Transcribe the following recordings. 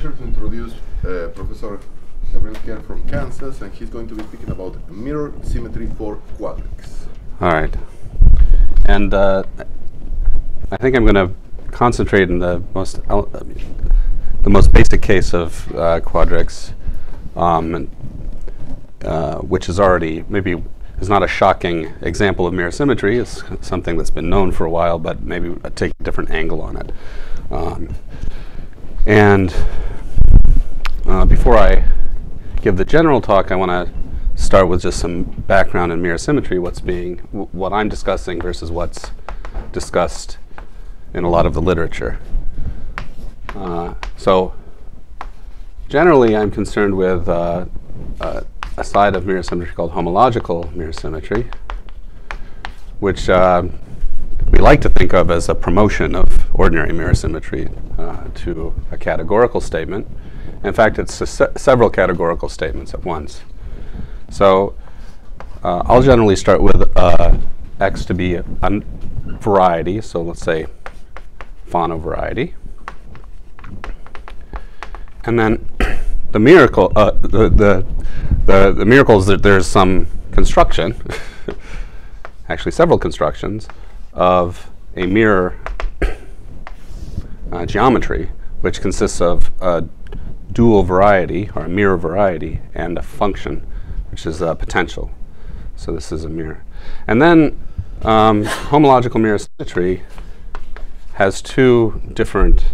pleasure to introduce Professor Gabriel Kerr from Kansas, and he's going to be speaking about mirror symmetry for quadrics. All right. And I think I'm going to concentrate in the most basic case of quadrics, which is already maybe is not a shocking example of mirror symmetry. It's something that's been known for a while, but maybe take a different angle on it. Before I give the general talk, I want to start with just some background in mirror symmetry, what I'm discussing versus what's discussed in a lot of the literature. So generally, I'm concerned with a side of mirror symmetry called homological mirror symmetry, which we like to think of as a promotion of ordinary mirror symmetry to a categorical statement. In fact, it's several categorical statements at once. So I'll generally start with X to be a variety. So let's say Fano variety. And then the miracle, the miracle is that there's some construction, actually several constructions, of a mirror geometry, which consists of a dual variety, or a mirror variety, and a function, which is a potential. So this is a mirror. And then homological mirror symmetry has two different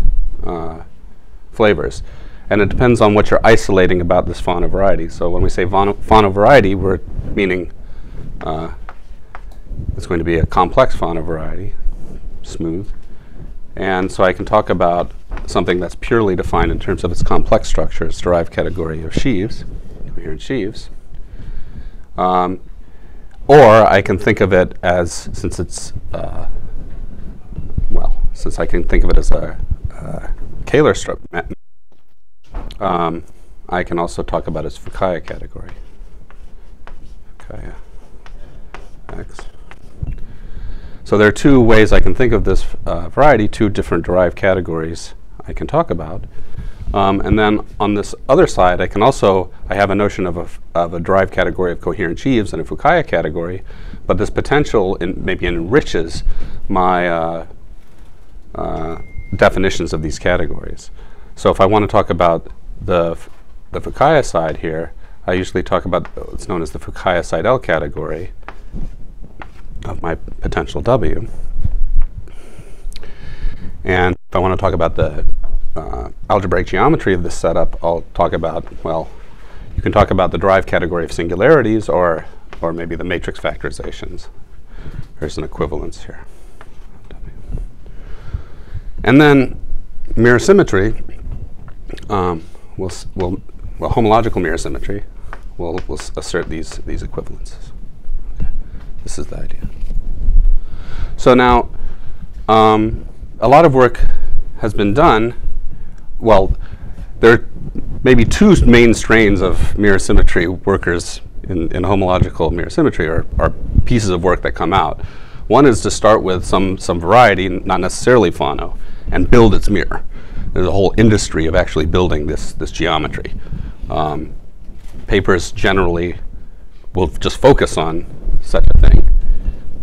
flavors. And it depends on what you're isolating about this Fano variety. So when we say Fano variety, we're meaning it's going to be a complex Fano variety, smooth. And so I can talk about something that's purely defined in terms of its complex structure, its derived category of sheaves, coherent sheaves. Or I can think of it as, since I can think of it as a Kähler structure, I can also talk about its Fukaya category. Fukaya X. So there are two ways I can think of this variety, two different derived categories I can talk about. And then on this other side, I have a notion of a derived category of coherent sheaves and a Fukaya category, but this potential maybe enriches my definitions of these categories. So if I want to talk about the Fukaya side here, I usually talk about what's known as the Fukaya-Seidel category of my potential W. And if I want to talk about the algebraic geometry of this setup, I'll talk about, well, you can talk about the derived category of singularities or maybe the matrix factorizations. There's an equivalence here. And then mirror symmetry, homological mirror symmetry will assert these equivalences. Okay. This is the idea. So now, a lot of work has been done. Well, there are maybe two main strains of mirror symmetry workers in homological mirror symmetry, or pieces of work that come out. One is to start with some variety, not necessarily Fano, and build its mirror. There's a whole industry of actually building this geometry. Papers generally will just focus on such a thing.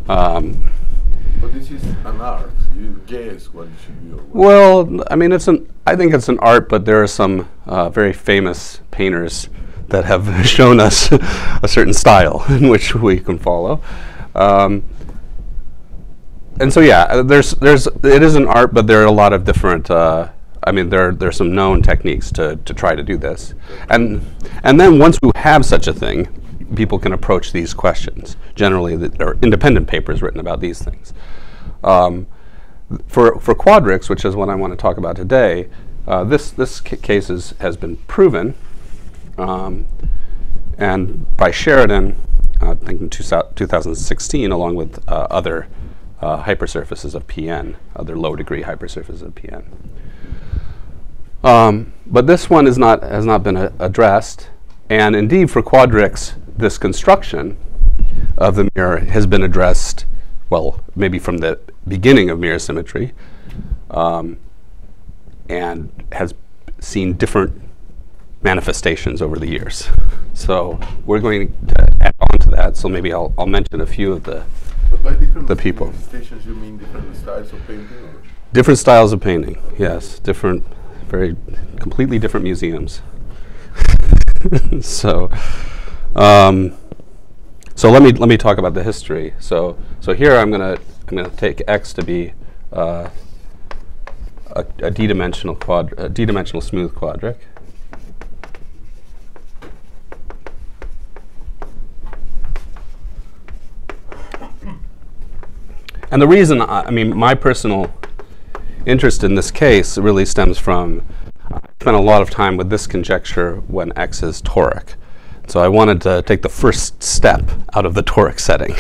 But this is an art. You guess what it should be. Well, I mean, I think it's an art, but there are some very famous painters that have shown us a certain style in which we can follow. And so, yeah, it is an art, but there are a lot of different. There's some known techniques to try to do this, and then once we have such a thing, people can approach these questions. Generally, there are independent papers written about these things. For quadrics, which is what I want to talk about today, this case has been proven, and by Sheridan, I think in 2016, along with other hypersurfaces of Pn, other low-degree hypersurfaces of Pn. But this one has not been addressed, and indeed for quadrics, this construction of the mirror has been addressed, well, maybe from the beginning of mirror symmetry, and has seen different manifestations over the years. So we're going to add on to that. So maybe I'll mention a few of the people. Manifestations, you mean different styles of painting? Or? Different styles of painting, yes. Different, very completely different museums. So let me talk about the history. So here I'm gonna take X to be a d-dimensional smooth quadric. And the reason, I mean, my personal interest in this case really stems from I spent a lot of time with this conjecture when X is toric. So I wanted to take the first step out of the toric setting.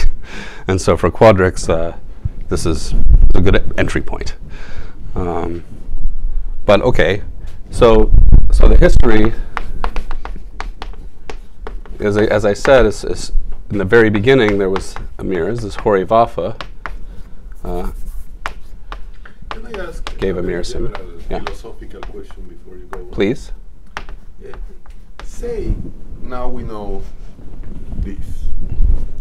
And so for quadrics, this is a good entry point. But okay, so the history, as I said, is in the very beginning there was amirs. This Hori and Vafa gave a mirror sim. Yeah. Philosophical question before you go. Please. Say now we know this.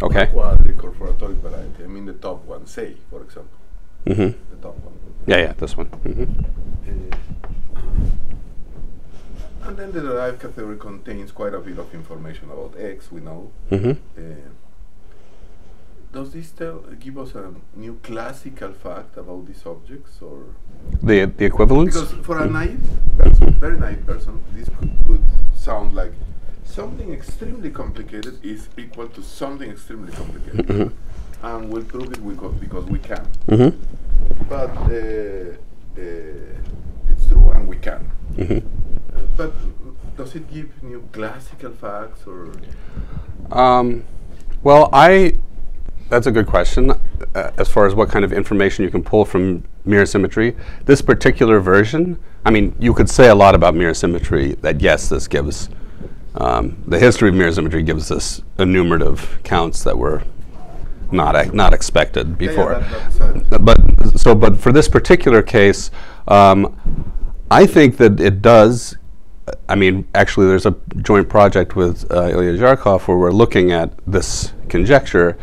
Okay. For a quadric or for a toric variety. I mean the top one. Say, for example. Mm-hmm. The top one. Yeah, this one. Mm-hmm. And then the derived category contains quite a bit of information about X. We know. Mm-hmm. Does this give us a new classical fact about these objects, or the equivalence? Because for a naive person, very naive person, this could sound like something extremely complicated is equal to something extremely complicated, and we'll prove it because we can. Mm-hmm. But it's true, and we can. Mm-hmm. But does it give new classical facts, or? Well, that's a good question. As far as what kind of information you can pull from mirror symmetry, this particular version, I mean, you could say a lot about mirror symmetry. That yes, this gives the history of mirror symmetry gives us enumerative counts that were not expected before. But for this particular case, I think that it does. I mean, actually, there's a joint project with Abouzaid-Auroux-Katzarkov where we're looking at this conjecture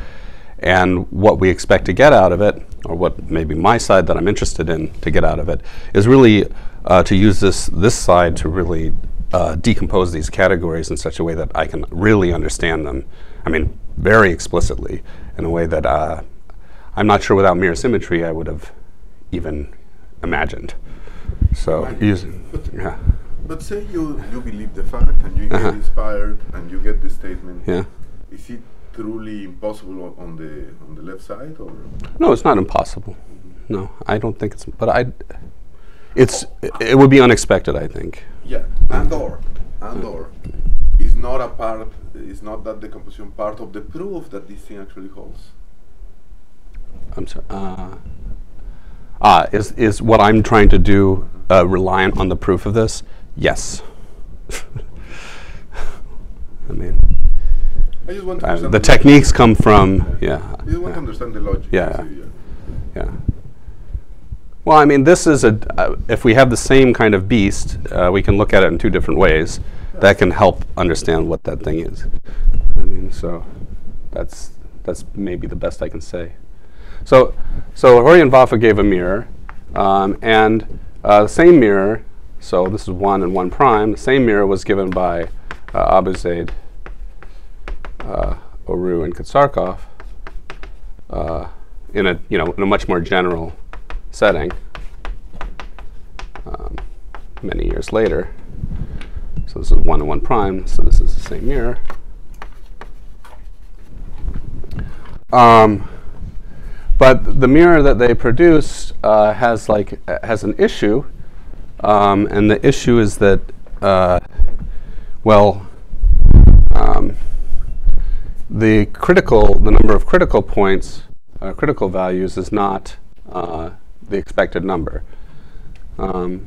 and what we expect to get out of it, or what maybe my side that I'm interested in to get out of it, is really to use this side to really decompose these categories in such a way that I can really understand them. I mean, very explicitly, in a way that I'm not sure without mirror symmetry I would have even imagined. So, yeah. But say you believe the fact and you get inspired and you get the statement. Yeah. Is it truly impossible on the left side, or? No, it's not impossible. No, I don't think it's. But it would be unexpected, I think. Yeah, and or is not a part. Is not that decomposition part of the proof that this thing actually holds? I'm sorry. Is what I'm trying to do reliant on the proof of this? Yes. I mean, I just want to understand the techniques come from, I just want to understand the logic. Yeah. Well, I mean, this is if we have the same kind of beast, we can look at it in two different ways. Yeah. That can help understand what that thing is. I mean, so that's maybe the best I can say. So Hori and Vafa gave a mirror, and the same mirror. So this is 1 and 1 prime. The same mirror was given by Abouzaid-Auroux-Katzarkov in a much more general setting many years later. So this is 1 and 1 prime. So this is the same mirror. But the mirror that they produced has an issue. And the issue is that, the number of critical points, critical values, is not the expected number. So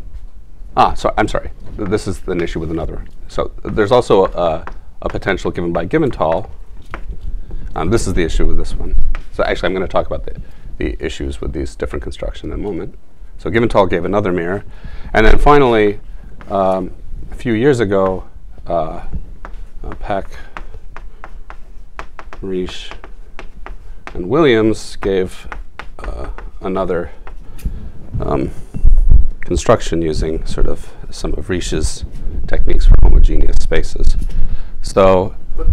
I'm sorry. This is an issue with another. So there's also a potential given by Giventhal. This is the issue with this one. So actually, I'm going to talk about the issues with these different constructions in a moment. So Giventhal gave another mirror. And then finally, a few years ago, Pech-Rietsch-Williams gave another construction using sort of some of Riesch's techniques for homogeneous spaces. So, but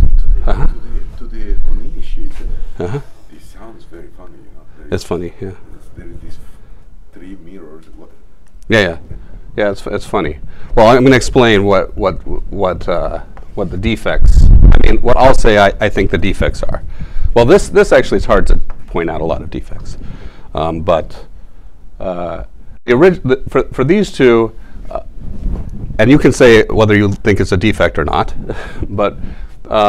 to the uninitiated, this sounds very funny, you know. It's funny, yeah. There is these 3 mirrors. Yeah. It's funny. Well, I'm going to explain what the defects. I mean, what I'll say I think the defects are. Well, this actually is hard to point out a lot of defects, but for these two, and you can say whether you think it's a defect or not, but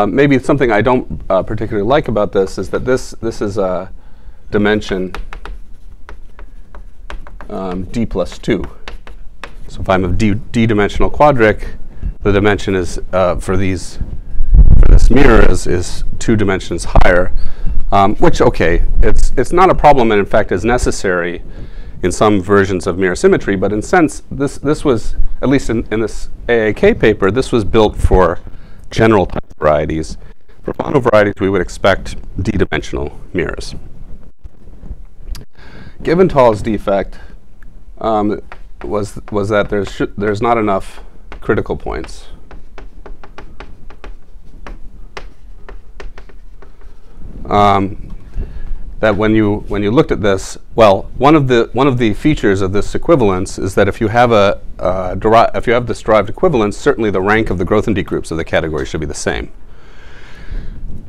maybe something I don't particularly like about this is that this is a dimension d plus 2. So if I'm a d-dimensional quadric, the dimension is for this mirror is 2 dimensions higher, which it's not a problem, and in fact is necessary in some versions of mirror symmetry. But in sense, this was, at least in this AAK paper, this was built for general type varieties. For mono varieties, we would expect d-dimensional mirrors. Giventhals' defect was that there's not enough critical points. That when you looked at this, well, one of the features of this equivalence is that if you have this derived equivalence, certainly the rank of the Grothendieck groups of the category should be the same.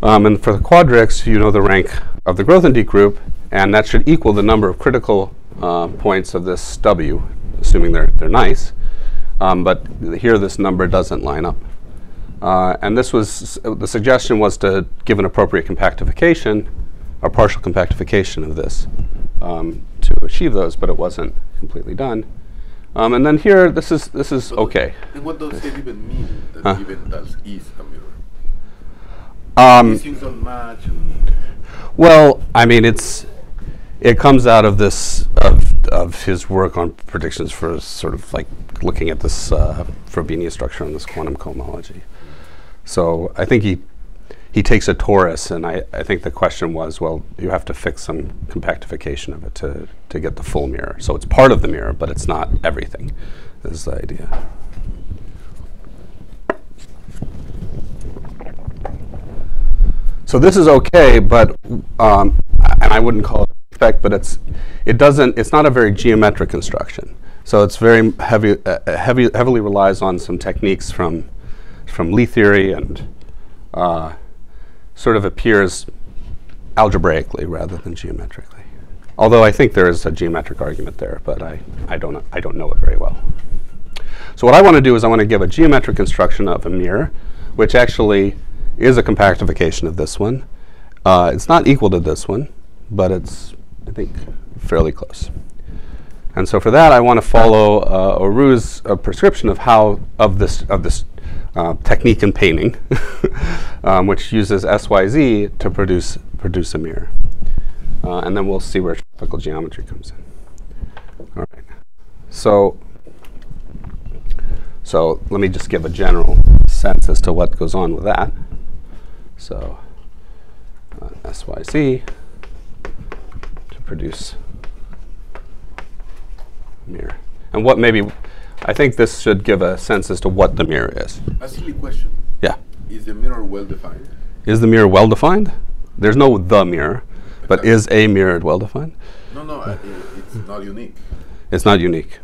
And for the quadrics, you know the rank of the Grothendieck group, and that should equal the number of critical points of this W, assuming they're nice. But here this number doesn't line up. And this was, the suggestion was to give an appropriate compactification, or partial compactification of this to achieve those, but it wasn't completely done. And then here, this is okay. And what does it even mean that Giventhals is a mirror? These things don't match. Well, I mean, it comes out of this of his work on predictions for sort of like looking at this Frobenius structure on this quantum cohomology. So I think he takes a torus, and I think the question was, well, you have to fix some compactification of it to get the full mirror. So it's part of the mirror, but it's not everything, is the idea. So this is okay, but and I wouldn't call it a defect, but it's not a very geometric construction. So it's very heavily relies on some techniques from Lie theory, and sort of appears algebraically rather than geometrically. Although I think there is a geometric argument there, but I don't know it very well. So what I want to do is I want to give a geometric construction of a mirror, which actually is a compactification of this one. It's not equal to this one, but it's, I think, fairly close. And so for that, I want to follow Auroux's prescription of this technique in painting, which uses SYZ to produce a mirror. And then we'll see where tropical geometry comes in. All right. So let me just give a general sense as to what goes on with that. So SYZ to produce a mirror. And what maybe, I think this should give a sense as to what the mirror is. A silly question. Yeah. Is the mirror well defined? Is the mirror well defined? There's no the mirror, but is a mirror well defined? No, it's not unique. It's not unique.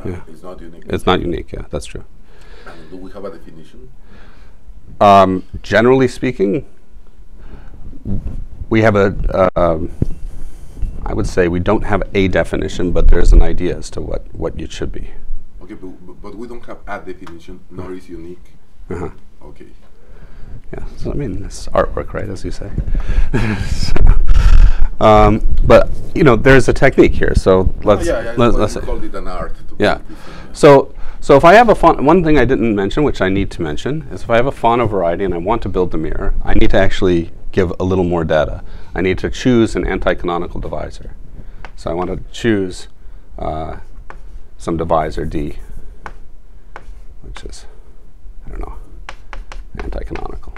Yeah. It's not unique. It's not unique, yeah, that's true. And do we have a definition? Generally speaking, we have I would say we don't have a definition, but there's an idea as to what it should be. Okay, but we don't have a definition, nor is unique. Uh-huh. Okay. Yeah, so I mean, it's artwork, right, as you say. But, you know, there's a technique here, so let's say. Called it an art. Yeah. So if I have a font, one thing I didn't mention, which I need to mention, is if I have a fauna variety and I want to build the mirror, I need to actually give a little more data. I need to choose an anti-canonical divisor. So I want to choose some divisor D which is, I don't know, anti-canonical.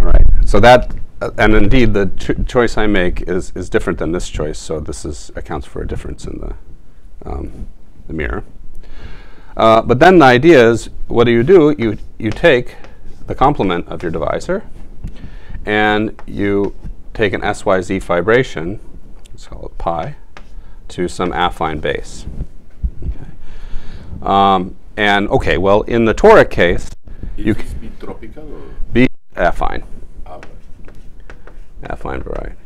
All right, so that, and indeed the choice I make is different than this choice, so this accounts for a difference in the mirror. But then the idea is, what do? You take the complement of your divisor, and you take an SYZ fibration, let's call it pi, to some affine base. Okay. And okay, well, in the toric case, you can be tropical or be affine. Ah, Affine variety.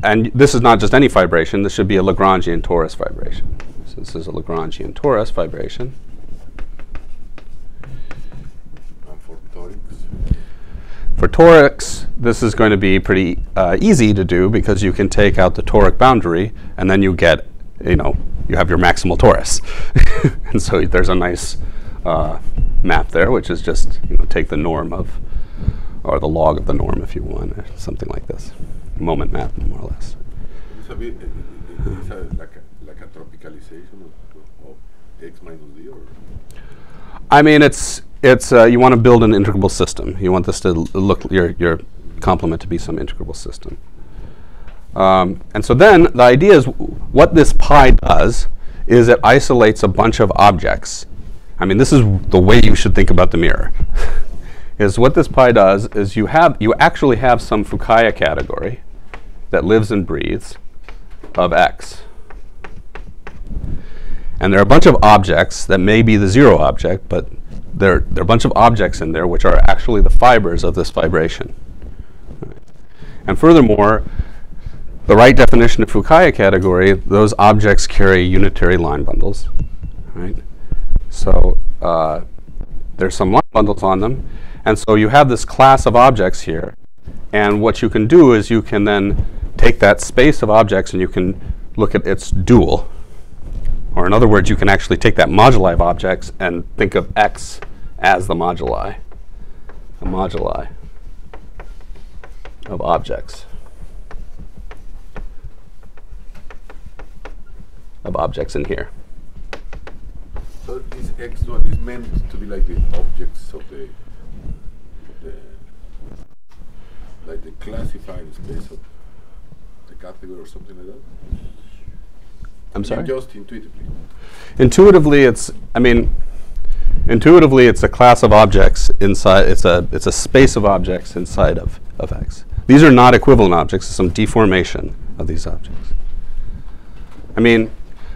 And this is not just any vibration. This should be a Lagrangian torus vibration. So this is a Lagrangian torus vibration. and for torics? For torics, this is going to be pretty easy to do because you can take out the toric boundary, and then you get, you have your maximal torus. And so there's a nice map there, which is just take the norm of, or the log of the norm if you want, or something like this. Moment map, more or less. It's a bit, like a tropicalization of x minus d, or? I mean, it's you want to build an integrable system. You want this to look, your complement to be some integrable system. And so then the idea is, what this pi does is it isolates a bunch of objects. I mean, this is the way you should think about the mirror. Is what this pi does is you actually have some Fukaya category that lives and breathes of x. And there are a bunch of objects that may be the zero object, but there are a bunch of objects in there which are actually the fibers of this vibration. And furthermore, the right definition of Fukaya category, those objects carry unitary line bundles. Right? So there's some line bundles on them. And so you have this class of objects here. And what you can do is you can then take that space of objects and you can look at its dual. Or in other words, you can actually take that moduli of objects and think of x as the moduli. A moduli of objects. Of objects in here. So this x dual is meant to be like the objects of the like the classified space of the category or something like that? I'm sorry? Just intuitively. Intuitively, it's a class of objects inside. It's a space of objects inside of X. These are not equivalent objects. It's some deformation of these objects. I mean,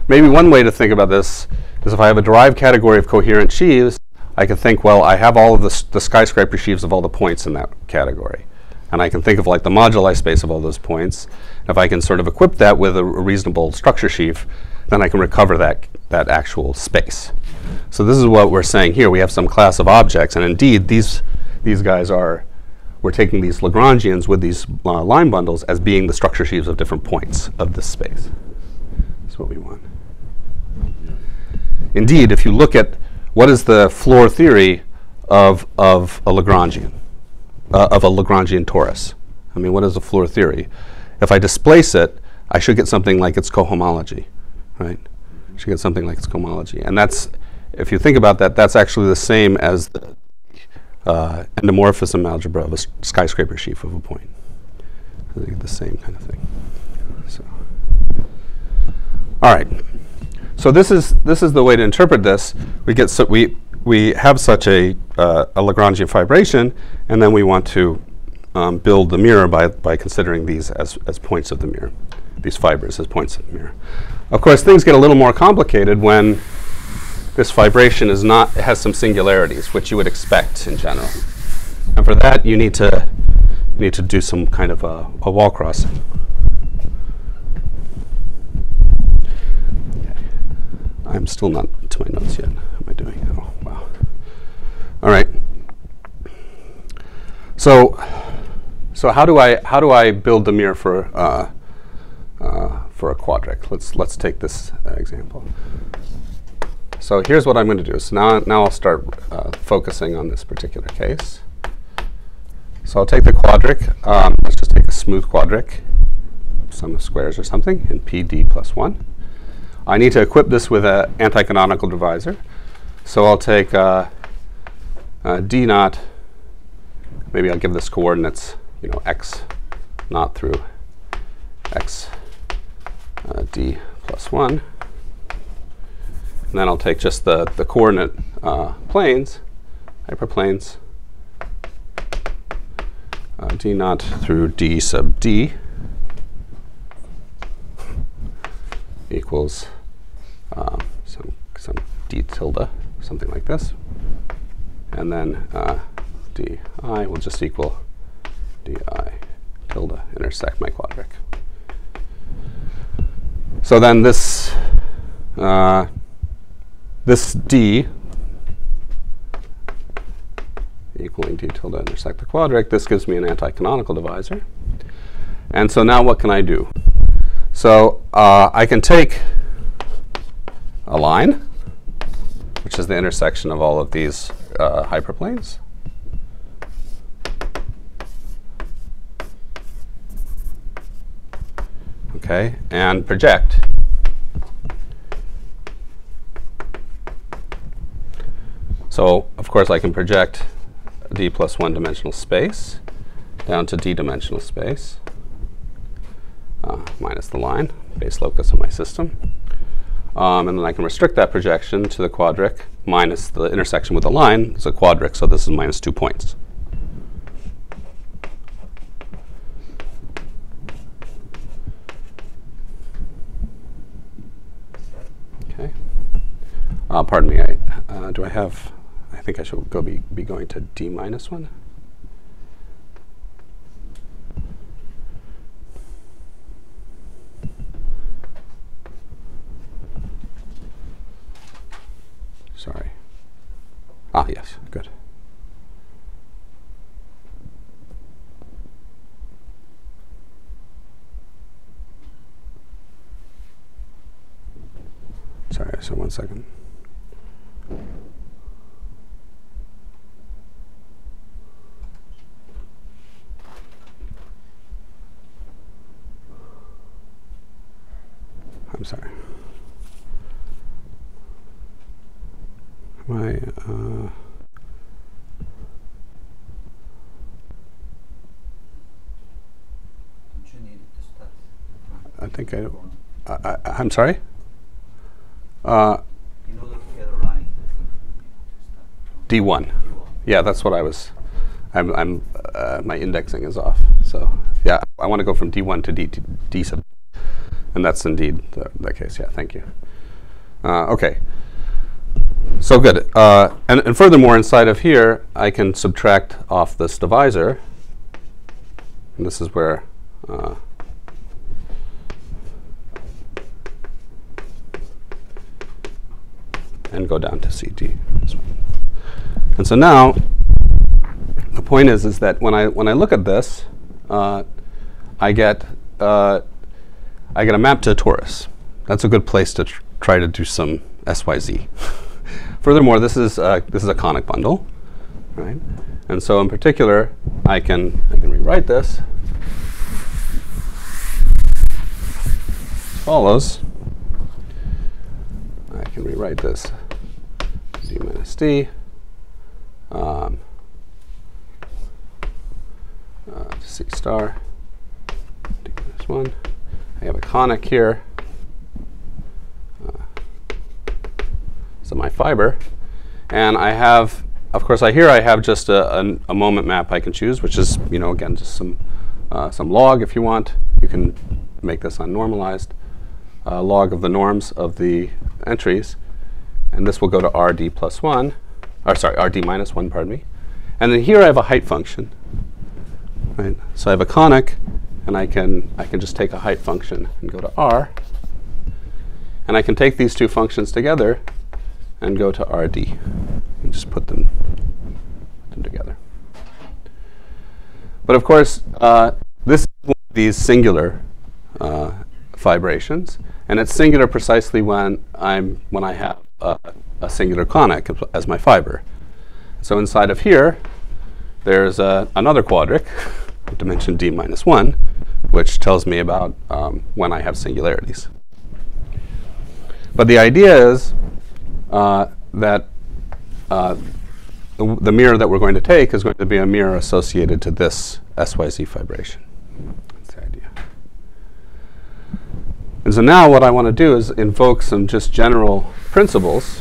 maybe one way to think about this is if I have a derived category of coherent sheaves, I could think, well, I have all of the skyscraper sheaves of all the points in that category. And I can think of like the moduli space of all those points. If I can sort of equip that with a reasonable structure sheaf, then I can recover that actual space. So this is what we're saying here. We have some class of objects, and indeed these guys are, we're taking these Lagrangians with these line bundles as being the structure sheaves of different points of this space. That's what we want. Indeed, if you look at what is the floor theory of a Lagrangian, of a Lagrangian torus. I mean, what is the floor theory? If I displace it, I should get something like its cohomology, right? I should get something like its cohomology. And that's, if you think about that, that's actually the same as the endomorphism algebra of a skyscraper sheaf of a point. You get the same kind of thing. So, all right. So this is the way to interpret this. We have such a Lagrangian fibration, and then we want to build the mirror by considering these as points of the mirror, these fibers as points of the mirror. Of course, things get a little more complicated when this vibration has some singularities, which you would expect in general. And for that, you need to do some kind of a wall crossing. I'm still not to my notes yet. How am I doing? Oh, wow. All right. So how do I build the mirror for a quadric? Let's take this example. So here's what I'm going to do. So now I'll start focusing on this particular case. So I'll take the quadric. Let's just take a smooth quadric, sum of squares or something, in PD plus 1. I need to equip this with an anti-canonical divisor. So I'll take d naught. Maybe I'll give this coordinates, x naught through x d plus 1. And then I'll take just the coordinate planes, hyperplanes, d naught through d sub d equals some d tilde, something like this. And then di will just equal di tilde intersect my quadric. So then this this d equaling d tilde intersect the quadric, this gives me an anti-canonical divisor. And so now what can I do? So I can take a line, which is the intersection of all of these hyperplanes. Okay, and project. So, of course, I can project d plus 1 dimensional space down to d dimensional space minus the line, base locus of my system. And then I can restrict that projection to the quadric minus the intersection with the line. It's a quadric, so this is minus 2 points. Okay. Pardon me. Do I have? I think I should be going to d minus 1. Sorry. Yes, good. Sorry, so 1 second. I'm sorry. I think I'm sorry? D1. Yeah, that's what I was. My indexing is off. So yeah, I want to go from D1 to D sub. And that's indeed the case. Yeah, thank you. OK. So good. And furthermore, inside of here, I can subtract off this divisor. And this is where and go down to CD. And so now, the point is that when I look at this, I get a map to a torus. That's a good place to try to do some SYZ. Furthermore, this is a conic bundle, right? And so in particular, I can rewrite this as follows. I can rewrite this d minus d c star d minus 1. I have a conic here. So my fiber, and I have, of course, I have just a moment map I can choose, which is, again, just some log if you want. You can make this unnormalized log of the norms of the entries, and this will go to rd plus 1, or sorry, rd minus 1, pardon me. And then here I have a height function, right? So I have a conic, and I can just take a height function and go to r, and I can take these two functions together and go to rd and just put them together. But of course, this is one of these singular fibrations, and it's singular precisely when I have a singular conic as my fiber. So inside of here, there's another quadric, dimension d minus 1, which tells me about when I have singularities. But the idea is that the mirror that we're going to take is going to be a mirror associated to this SYZ fibration. That's the idea. And so now what I want to do is invoke some just general principles,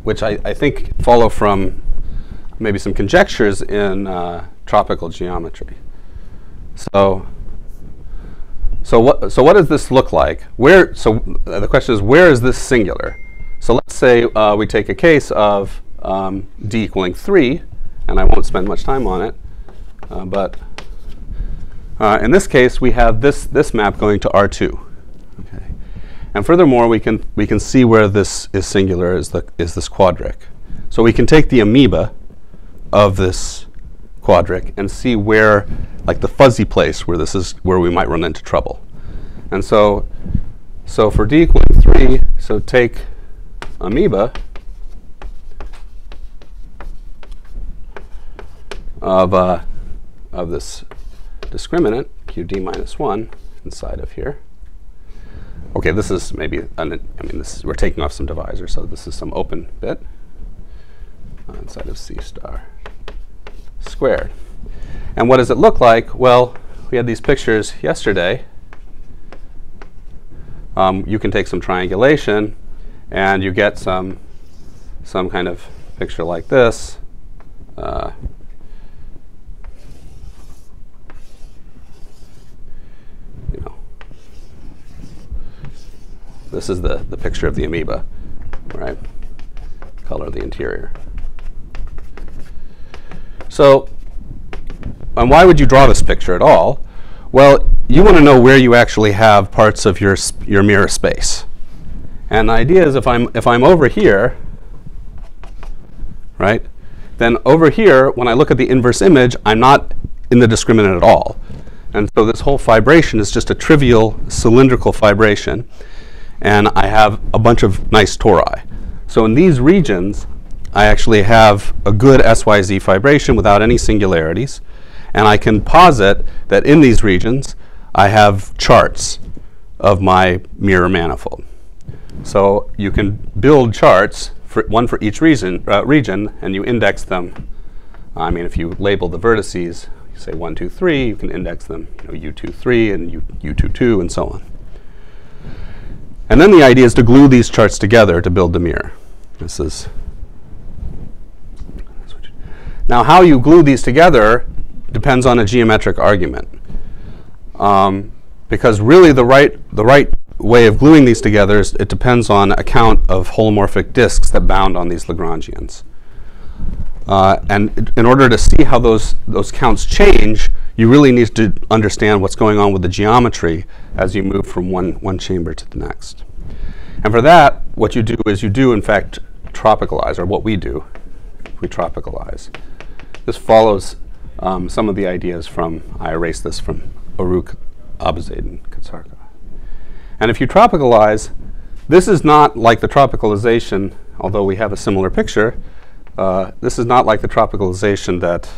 which I think follow from maybe some conjectures in tropical geometry. So what does this look like? So the question is, where is this singular? So let's say we take a case of d equaling 3, and I won't spend much time on it, but in this case we have this map going to R2. Okay. And furthermore, we can see where this is singular is this quadric. So we can take the amoeba of this quadric and see where, like the fuzzy place where this is where we might run into trouble. And so for d equaling 3, so take amoeba of this discriminant qd minus 1 inside of here. Okay, this is maybe we're taking off some divisor, so this is some open bit inside of c star squared. And what does it look like? Well, we had these pictures yesterday. You can take some triangulation, and you get some kind of picture like this. This is the picture of the amoeba, right? Color of the interior. So, and why would you draw this picture at all? Well, you want to know where you actually have parts of your mirror space. And the idea is if I'm over here, right? Then over here, when I look at the inverse image, I'm not in the discriminant at all. And so this whole fibration is just a trivial cylindrical fibration. And I have a bunch of nice tori. So in these regions, I actually have a good SYZ fibration without any singularities. And I can posit that in these regions, I have charts of my mirror manifold. So you can build charts, one for each region, and you index them. I mean, if you label the vertices, you say 1, 2, 3, you can index them, U2, 3, and U2, 2, and so on. And then the idea is to glue these charts together to build the mirror. Now, how you glue these together depends on a geometric argument. Because really the right way of gluing these together is it depends on a count of holomorphic disks that bound on these Lagrangians. And in order to see how those counts change, you really need to understand what's going on with the geometry as you move from one chamber to the next. And for that, what you do is you do, in fact, tropicalize, or what we do, we tropicalize. This follows some of the ideas from, I erased this from Abouzaid-Auroux-Katzarkov. And if you tropicalize, this is not like the tropicalization, although we have a similar picture. This is not like the tropicalization that,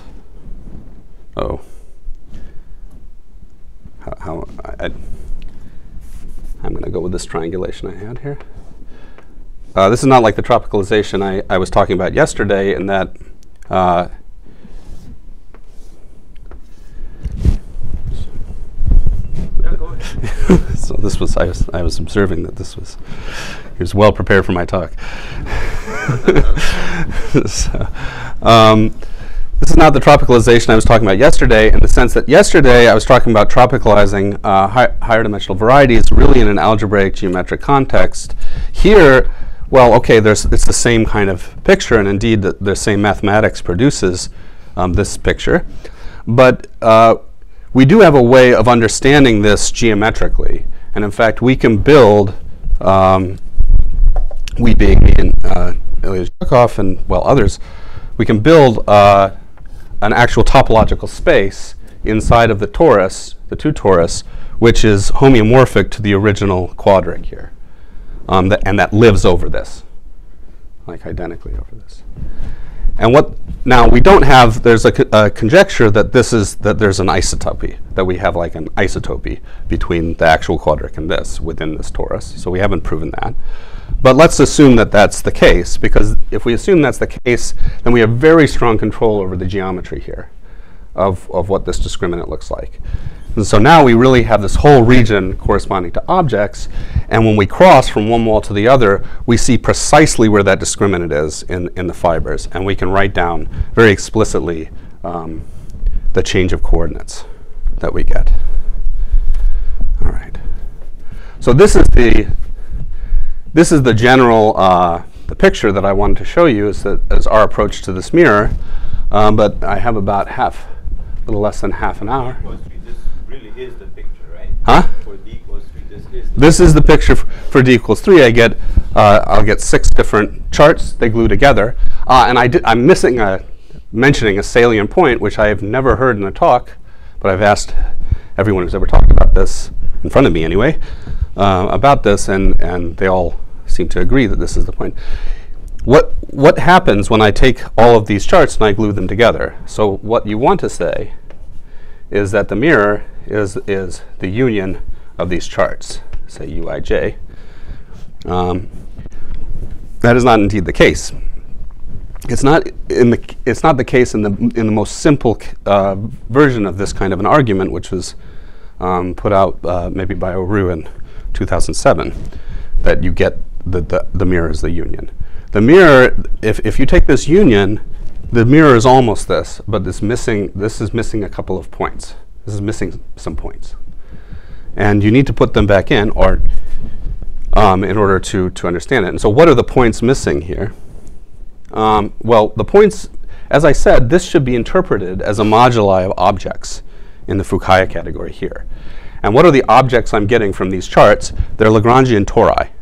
I'm going to go with this triangulation I had here. This is not like the tropicalization I was talking about yesterday, in that so this was, I was observing that he was well prepared for my talk. This is not the tropicalization I was talking about yesterday, in the sense that yesterday I was talking about tropicalizing higher dimensional varieties really in an algebraic geometric context. Here, well, okay, it's the same kind of picture, and indeed the same mathematics produces this picture. But we do have a way of understanding this geometrically. And in fact, we can build, we being me and Ilya and, well, others, we can build an actual topological space inside of the torus, the two torus, which is homeomorphic to the original quadric here. And that lives over this, like identically over this. Now we don't have, there's a conjecture that there's an isotopy, that we have like an isotopy between the actual quadric and this within this torus. So we haven't proven that. But let's assume that that's the case, because if we assume that's the case, then we have very strong control over the geometry here of what this discriminant looks like. And so now we really have this whole region corresponding to objects, and when we cross from one wall to the other, we see precisely where that discriminant is in the fibers, and we can write down very explicitly the change of coordinates that we get. All right. So this is the general the picture that I wanted to show you as our approach to this mirror, but I have about a little less than half an hour. Really is the picture, right? Huh? For d equals 3, this is the picture for d equals 3. I'll get 6 different charts. They glue together, and I'm missing mentioning a salient point, which I have never heard in a talk, but I've asked everyone who's ever talked about this in front of me anyway about this, and they all seem to agree that this is the point. What happens when I take all of these charts and I glue them together? So what you want to say is that the mirror is the union of these charts, say Uij. That is not indeed the case. It's not the case in the most simple version of this kind of an argument, which was put out maybe by Auroux in 2007, that you get the mirror is the union. The mirror, if you take this union, the mirror is almost this, but this is missing a couple of points. This is missing some points. And you need to put them back in or in order to understand it. And so what are the points missing here? Well, the points, as I said, this should be interpreted as a moduli of objects in the Fukaya category here. And what are the objects I'm getting from these charts? They're Lagrangian tori.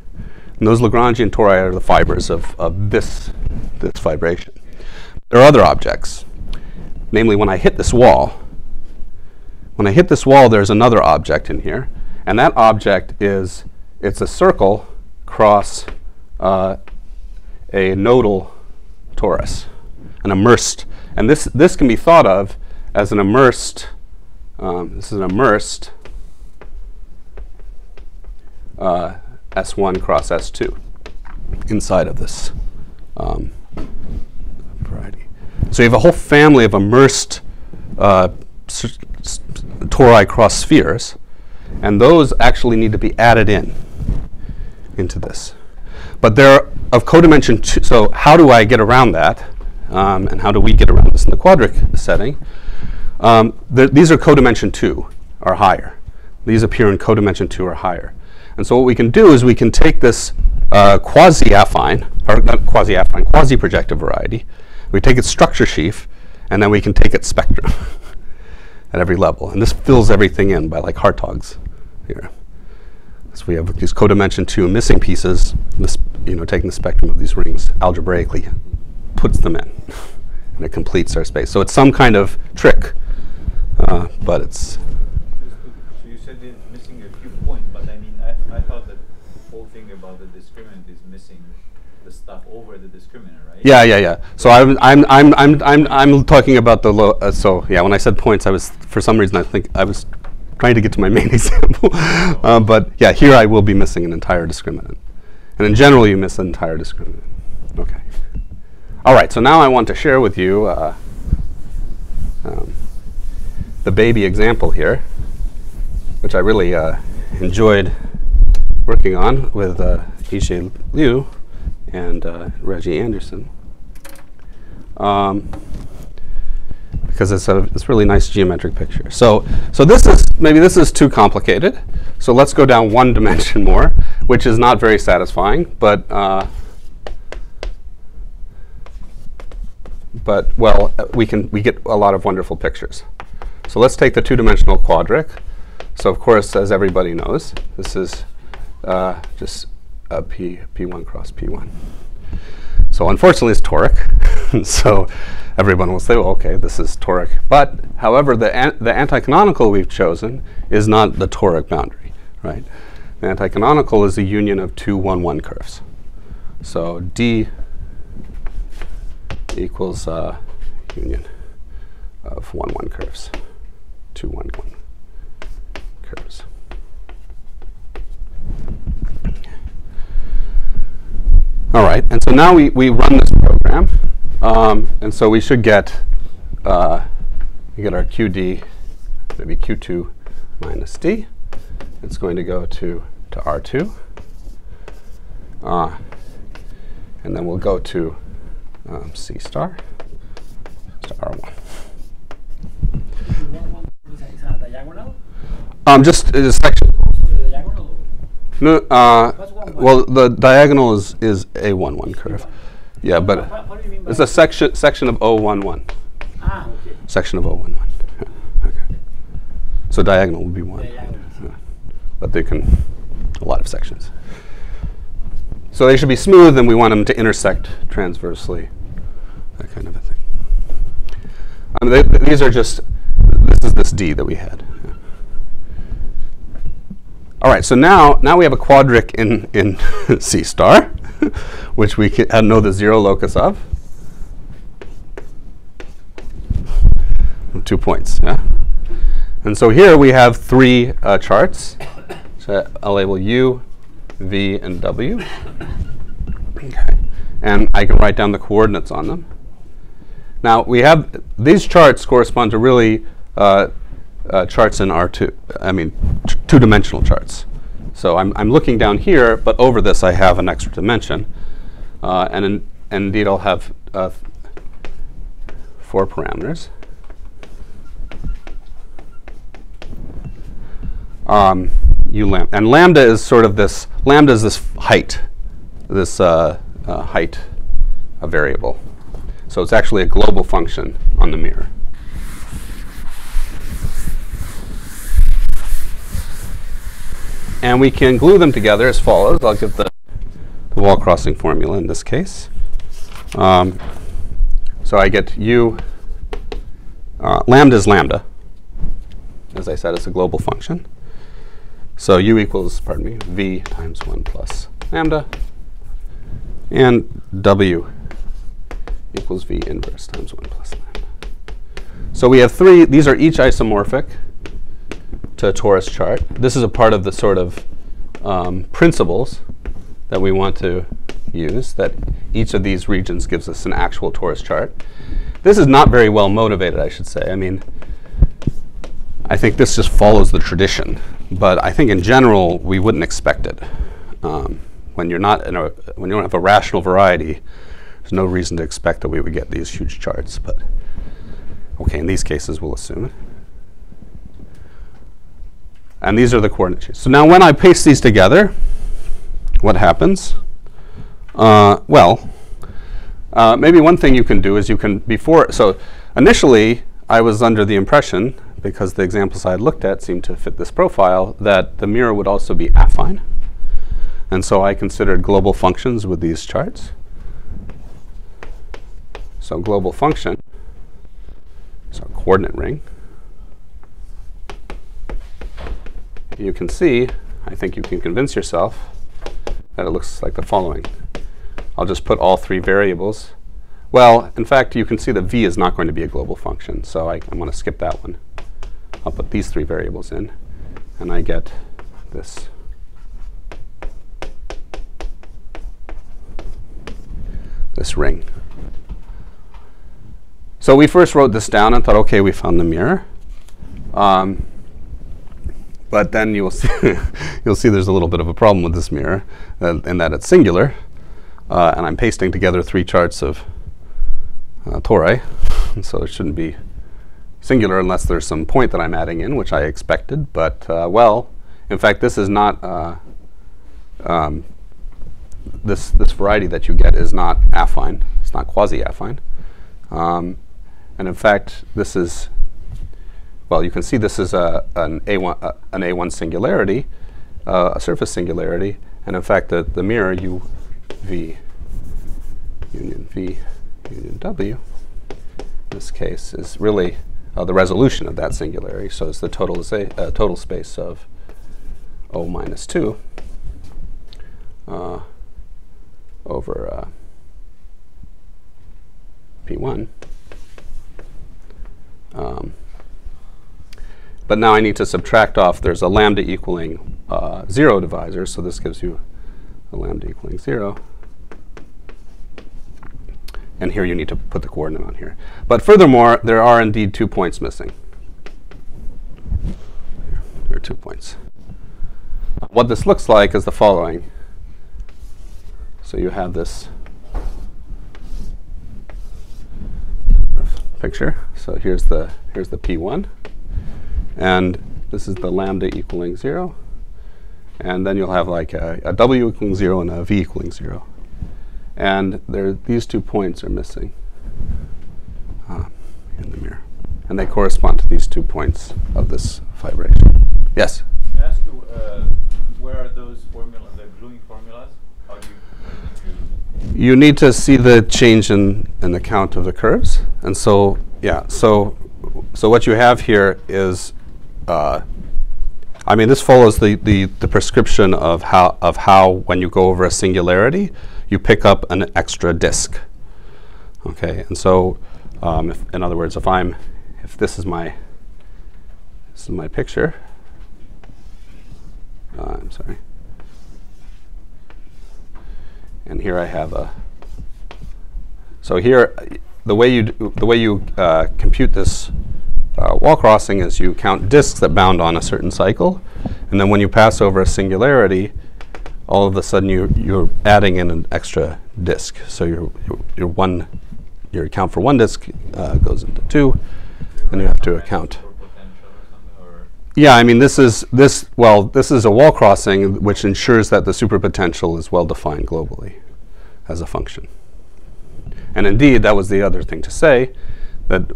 And those Lagrangian tori are the fibers of this vibration. There are other objects. Namely, when I hit this wall, there's another object in here. And that object it's a circle across a nodal torus, an immersed. And this can be thought of as an immersed, this is an immersed S1 cross S2 inside of this variety. So you have a whole family of immersed tori cross spheres, and those actually need to be added into this. But they're of codimension 2. So how do I get around that? And how do we get around this in the quadric setting? These are codimension 2 or higher. These appear in codimension 2 or higher. And so what we can do is we can take this quasi-affine, or not quasi-affine, quasi-projective variety. We take its structure sheaf, and then we can take its spectrum at every level. And this fills everything in by like Hartog's here. So we have these codimension 2 missing pieces, this, taking the spectrum of these rings algebraically puts them in, and it completes our space. So it's some kind of trick, but it's... So you said it's missing a few points, but I mean, I thought that the whole thing about the discriminant is missing the stuff over the discriminant, right? Yeah. So I'm talking about the low. So yeah, when I said points, I was for some reason I was trying to get to my main example, but yeah, here I will be missing an entire discriminant, and in general you miss an entire discriminant. Okay. All right. So now I want to share with you the baby example here, which I really enjoyed working on with Yijia Liu and Reggie Anderson, because it's a really nice geometric picture. So this is too complicated. So let's go down one dimension more, which is not very satisfying, but well, we get a lot of wonderful pictures. So let's take the two-dimensional quadric. So of course, as everybody knows, this is just P1 cross P1. So unfortunately, it's toric. So everyone will say, well, okay, this is toric. But however, the anti-canonical we've chosen is not the toric boundary, right? The anti-canonical is the union of two 1-1 curves. So D equals union of 1, 1 curves, 2, 1, 1 curves. All right, and so now we run this program, and so we should get our QD, maybe Q2 minus D. It's going to go to R2, and then we'll go to C star to R1. Is that a diagonal? Just a section. The diagonal? No, well, the diagonal is a 1, 1 curve. Yeah, but What do you mean by it's a section of O 1, 1. Ah, okay. Section of O 1, 1. Yeah, okay. So diagonal would be 1. Diagonal. Yeah. But they can a lot of sections. So they should be smooth, and we want them to intersect transversely, that kind of a thing. These are just, this is this D that we had. Yeah. All right, so now we have a quadric in C star, which we can know the 0 locus of. 2 points, yeah? And so here we have 3 charts. So I'll label U, V, and W. Okay. And I can write down the coordinates on them. Now we have, these charts correspond to really charts in R2, I mean, two-dimensional charts. So I'm looking down here, but over this I have an extra dimension. And indeed I'll have 4 parameters. And lambda is sort of this, lambda is this height, this height variable. So it's actually a global function on the mirror. And we can glue them together as follows. I'll give the wall crossing formula in this case. So I get U, lambda is lambda. As I said, it's a global function. So U equals, pardon me, V times 1 plus lambda. And W equals V inverse times 1 plus lambda. So we have 3. These are each isomorphic to a torus chart. This is a part of the sort of principles that we want to use, that each of these regions gives us an actual torus chart. This is not very well motivated, I should say. I mean, I think this just follows the tradition. But I think in general, we wouldn't expect it. When you're not when you don't have a rational variety, there's no reason to expect that we would get these huge charts. But okay, in these cases, we'll assume it. And these are the coordinates. So now when I paste these together, what happens? Maybe one thing you can do is you can, so initially I was under the impression, because the examples I had looked at seemed to fit this profile, that the mirror would also be affine. And so I considered global functions with these charts. So global function is our coordinate ring. You can see, I think you can convince yourself that it looks like the following. I'll just put all 3 variables. Well, in fact, you can see that V is not going to be a global function, so I'm going to skip that one. I'll put these 3 variables in, and I get this. This ring. So we first wrote this down and thought, okay, we found the mirror. But then you'll see there's a little bit of a problem with this mirror, in that it's singular, and I'm pasting together 3 charts of tori, and so it shouldn't be singular unless there's some point that I'm adding in, which I expected. But well, in fact, this is not this variety that you get is not affine. It's not quasi-affine, and in fact, this is. Well, you can see this is an A1 singularity, a surface singularity, and in fact, the mirror U V union V union W, in this case, is really the resolution of that singularity. So it's the total space of O minus 2 over P1. But now I need to subtract off, there's a lambda equaling 0 divisor, so this gives you a lambda equaling 0. And here you need to put the coordinate on here. But furthermore, there are indeed 2 points missing. There are 2 points. What this looks like is the following. So you have this picture. So here's the P1. And this is the lambda equaling 0. And then you'll have like a W equaling 0 and a V equaling 0. And these 2 points are missing in the mirror. And they correspond to these 2 points of this vibration. Yes? Can I ask you, where are those formulas, the gluing formulas? How do you need to see the change in the count of the curves. And so, yeah, so what you have here is, I mean, this follows the prescription of how when you go over a singularity, you pick up an extra disk. Okay, and so, in other words, if this is my picture. I'm sorry. And here I have so here, the way you compute this wall crossing is you count disks that bound on a certain cycle, and then when you pass over a singularity, all of a sudden you're adding in an extra disk. So your account for 1 disk goes into 2, and you have to account. Yeah, I mean this is a wall crossing which ensures that the superpotential is well defined globally as a function. And indeed, that was the other thing to say, that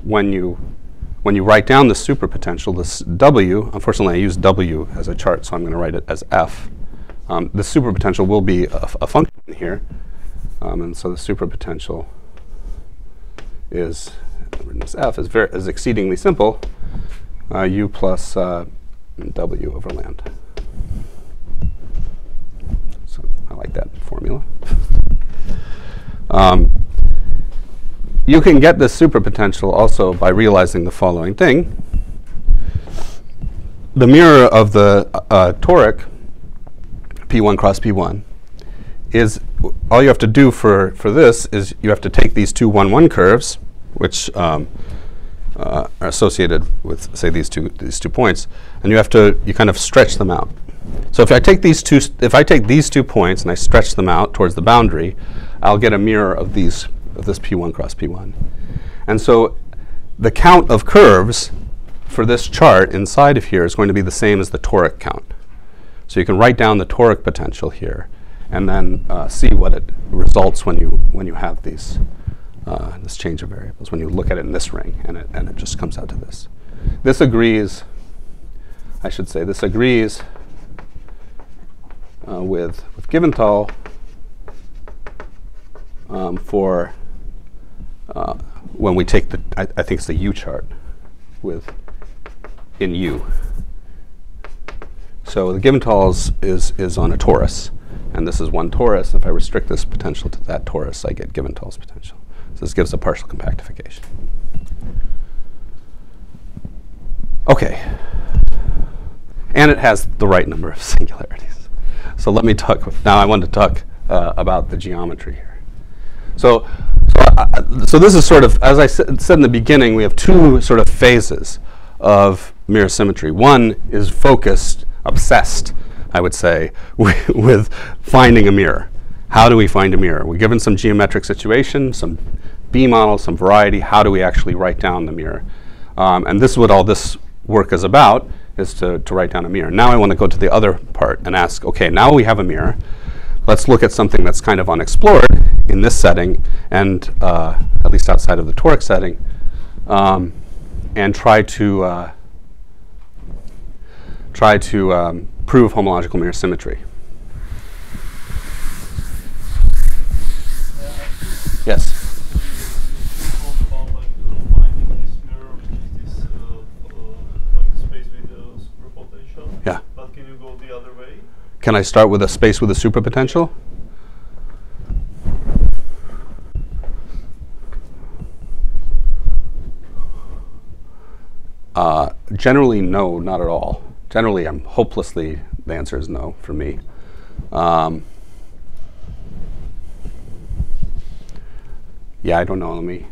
when you write down the superpotential, this W, unfortunately I use W as a chart, so I'm going to write it as F. The superpotential will be a function here, and so the superpotential is written as F is exceedingly simple. U plus W over lambda. So I like that formula. You can get this superpotential also by realizing the following thing. The mirror of the toric, P1 cross P1, is all you have to do for this is you have to take these 2 1-1 curves, which are associated with, say, these two points, and you kind of stretch them out. So if I take these 2 points and I stretch them out towards the boundary, I'll get a mirror of this P1 cross P1. And so the count of curves for this chart inside of here is going to be the same as the toric count. So you can write down the toric potential here, and then see what it results when you have these. This change of variables, when you look at it in this ring, and it just comes out to this. This agrees, I should say, this agrees with Giventhal for when we take the, I think it's the U chart in U. So the Giventhal is on a torus, and this is one torus. If I restrict this potential to that torus, I get Giventhal's potential. So this gives a partial compactification. Okay. And it has the right number of singularities. So let me talk, now I want to talk about the geometry here. So this is sort of, as I said in the beginning, we have 2 sort of phases of mirror symmetry. One is focused, obsessed, I would say, with finding a mirror. How do we find a mirror? We're given some geometric situation, some B model, some variety. How do we actually write down the mirror? And this is what all this work is about, is to write down a mirror. Now I want to go to the other part and ask, okay, now we have a mirror. Let's look at something that's kind of unexplored in this setting, and at least outside of the toric setting, and try to prove homological mirror symmetry. Yes. Yeah. But can you go the other way? Can I start with a space with a superpotential? Generally, no, not at all. Generally, the answer is no for me. Yeah, I don't know. Let me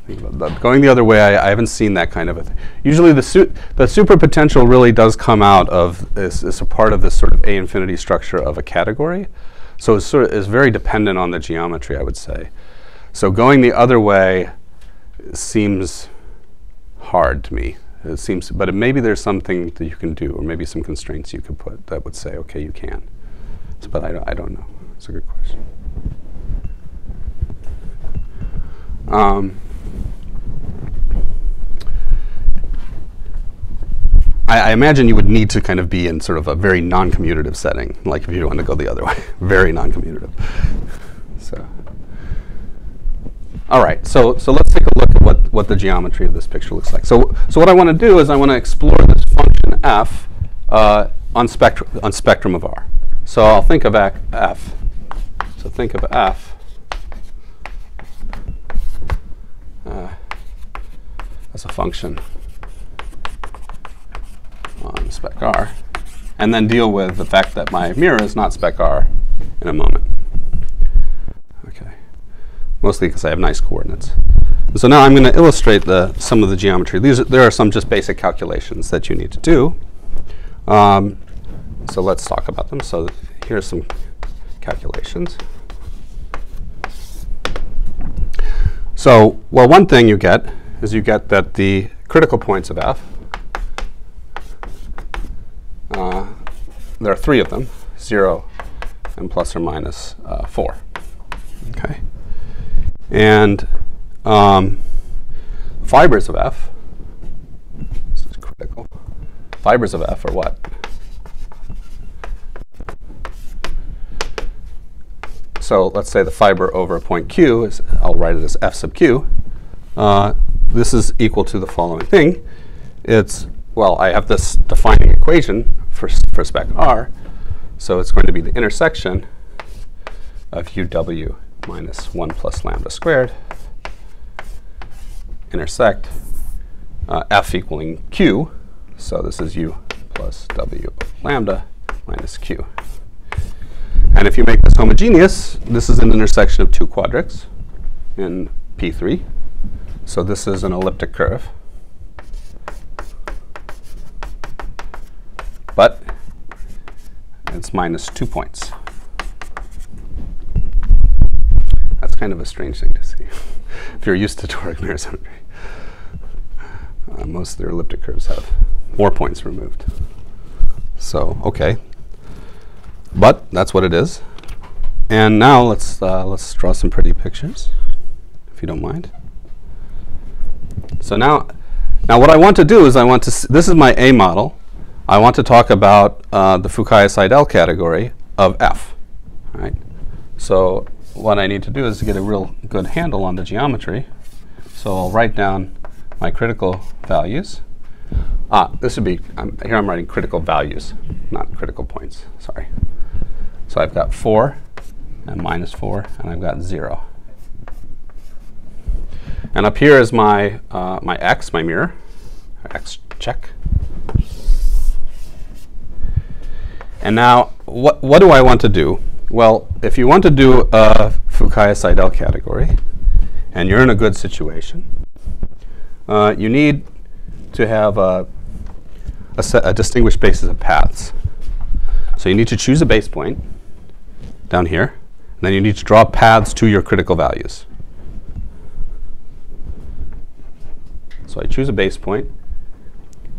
think about that. Going the other way, I haven't seen that kind of a thing. Usually, the superpotential really does come out of is a part of this sort of A infinity structure of a category. So it's very dependent on the geometry, I would say. So going the other way seems hard to me. It seems, but maybe there's something that you can do, or maybe some constraints you could put that would say, okay, you can. So, but I don't know. It's a good question. I imagine you would need to kind of be in sort of a very non-commutative setting, like if you want to go the other way, very non-commutative. So, all right. So let's take a look at what the geometry of this picture looks like. So what I want to do is I want to explore this function f on spectrum of R. So I'll think of f. So think of f as a function on spec R, and then deal with the fact that my mirror is not spec R in a moment. Okay, mostly because I have nice coordinates. And so now I'm going to illustrate some of the geometry. There are some just basic calculations that you need to do. So let's talk about them. So here's some calculations. So, well, one thing you get is that the critical points of f, there are 3 of them, 0 and plus or minus 4. Okay, and fibers of f, this is critical, fibers of f are what? So let's say the fiber over a point q is, I'll write it as f sub q. This is equal to the following thing. It's, well, I have this defining equation for spec R. So it's going to be the intersection of uw minus 1 plus lambda squared intersect f equaling q. So this is u plus w lambda minus q. And if you make this homogeneous, this is an intersection of 2 quadrics in P3. So this is an elliptic curve. But it's minus 2 points. That's kind of a strange thing to see if you're used to toric mirror symmetry. Most of their elliptic curves have more points removed. So, okay. But that's what it is. And now let's draw some pretty pictures, if you don't mind. So now what I want to do is this is my A model. I want to talk about the Fukaya-Seidel category of f. All right. So what I need to do is to get a real good handle on the geometry. So I'll write down my critical values. This would be, here I'm writing critical values, not critical points, sorry. So I've got 4 and minus 4, and I've got 0. And up here is my x, my mirror, x check. And now, what do I want to do? Well, if you want to do a Fukaya-Seidel category, and you're in a good situation, you need to have a distinguished basis of paths. So you need to choose a base point down here, and then you need to draw paths to your critical values. So I choose a base point,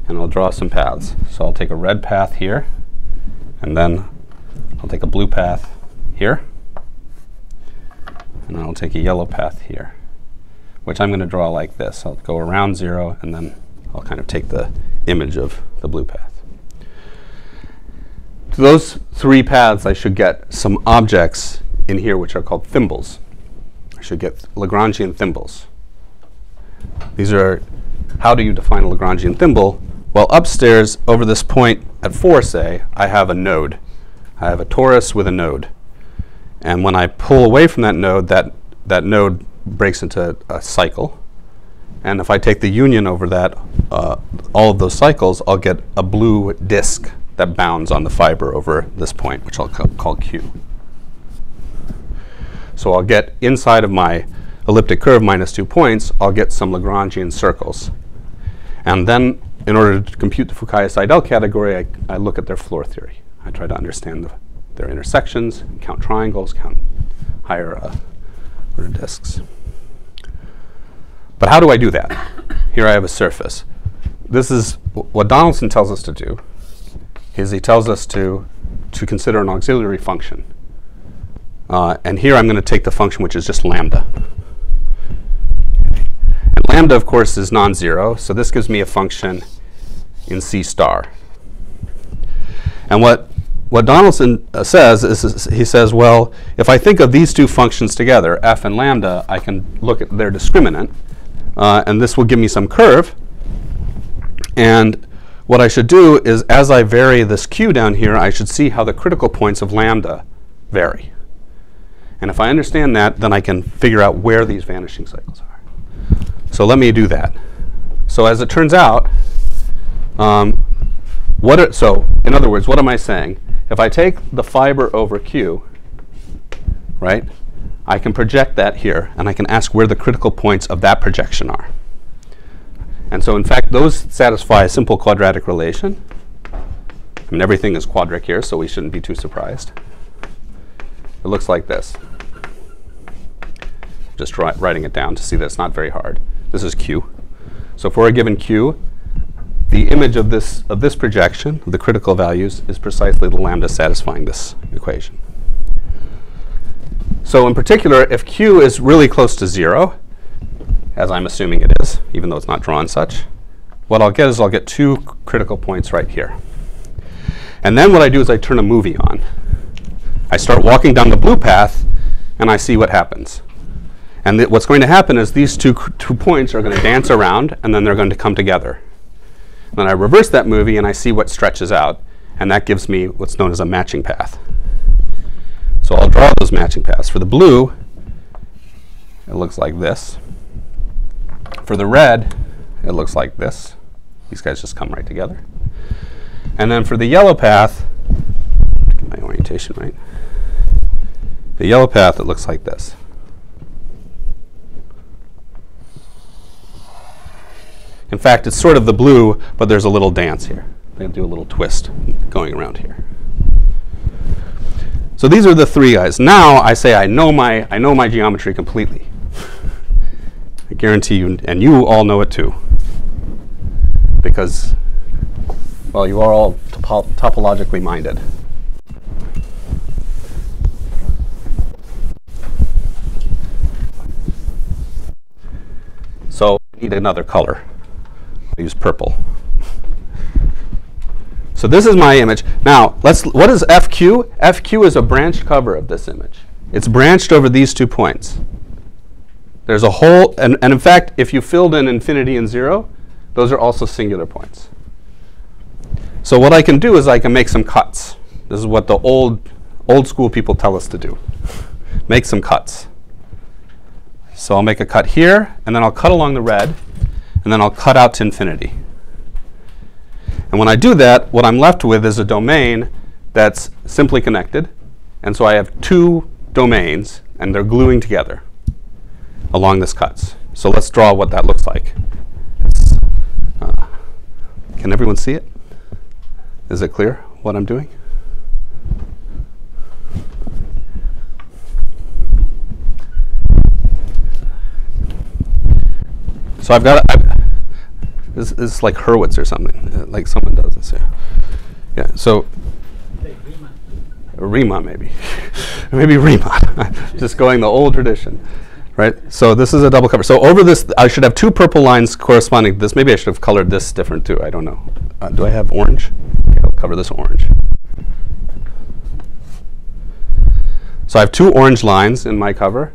and I'll draw some paths. So I'll take a red path here, and then I'll take a blue path here, and then I'll take a yellow path here, which I'm going to draw like this. I'll go around 0, and then I'll kind of take the image of the blue path. To those 3 paths, I should get some objects in here which are called thimbles. I should get Lagrangian thimbles. These are, how do you define a Lagrangian thimble? Well, upstairs, over this point at 4, say, I have a node. I have a torus with a node. And when I pull away from that node, that node breaks into a cycle. And if I take the union over that, all of those cycles, I'll get a blue disk that bounds on the fiber over this point, which I'll call Q. So I'll get inside of my elliptic curve minus 2 points, I'll get some Lagrangian circles. And then in order to compute the Fukaya-Seidel category, I look at their floor theory. I try to understand their intersections, count triangles, count higher order disks. But how do I do that? Here I have a surface. This is what Donaldson tells us to do, is he tells us to consider an auxiliary function. And here I'm going to take the function which is just lambda. And lambda, of course, is non-zero, so this gives me a function in C star. And what Donaldson says is he says, well, if I think of these two functions together, f and lambda, I can look at their discriminant. And this will give me some curve. And what I should do is, as I vary this q down here, I should see how the critical points of lambda vary. And if I understand that, then I can figure out where these vanishing cycles are. So let me do that. So as it turns out, so in other words, what am I saying? If I take the fiber over q, right, I can project that here, and I can ask where the critical points of that projection are. And so, in fact, those satisfy a simple quadratic relation. I mean, everything is quadric here, so we shouldn't be too surprised. It looks like this. Just writing it down to see that it's not very hard. This is q. So for a given q, the image of this projection, the critical values, is precisely the lambda satisfying this equation. So in particular, if q is really close to 0, as I'm assuming it is, even though it's not drawn such, what I'll get is I'll get two critical points right here. And then what I do is I turn a movie on. I start walking down the blue path, and I see what happens. And what's going to happen is these two points are going to dance around, and then they're going to come together. And then I reverse that movie, and I see what stretches out, and that gives me what's known as a matching path. So I'll draw those matching paths. For the blue, it looks like this. For the red, it looks like this. These guys just come right together. And then for the yellow path, to get my orientation right, the yellow path, it looks like this. In fact, it's sort of the blue, but there's a little dance here. They do a little twist going around here. So these are the three guys. Now I say I know my geometry completely. I guarantee you, and you all know it too, because, well, you are all topologically minded. So I need another color. I'll use purple. So this is my image. Now, what is FQ? FQ is a branched cover of this image. It's branched over these 2 points. There's a whole, and in fact, if you filled in infinity and 0, those are also singular points. So what I can do is I can make some cuts. This is what the old school people tell us to do. Make some cuts. So I'll make a cut here, and then I'll cut along the red, and then I'll cut out to infinity. And when I do that, what I'm left with is a domain that's simply connected. And so I have two domains, and they're gluing together along this cuts. So let's draw what that looks like. Can everyone see it? Is it clear what I'm doing? So I've got this is like Hurwitz or something, like someone does this here. Yeah, so Riemann maybe. Maybe Riemann. Just going the old tradition. Right? So this is a double cover. So over this, I should have two purple lines corresponding to this. Maybe I should have colored this different too. I don't know. Do I have orange? Okay, I'll cover this orange. So I have two orange lines in my cover,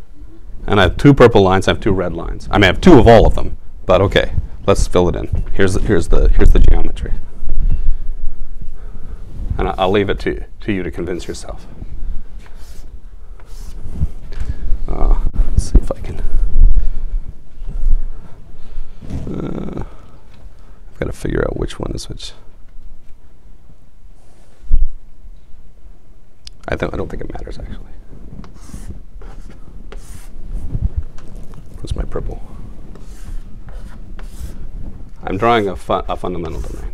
and I have two purple lines. I have two red lines. I mean, I have two of all of them, but okay. Let's fill it in. Here's the geometry, and I'll leave it to you to convince yourself. Let's see if I can. switch. I don't think it matters, actually. What's my purple? I'm drawing a fundamental domain.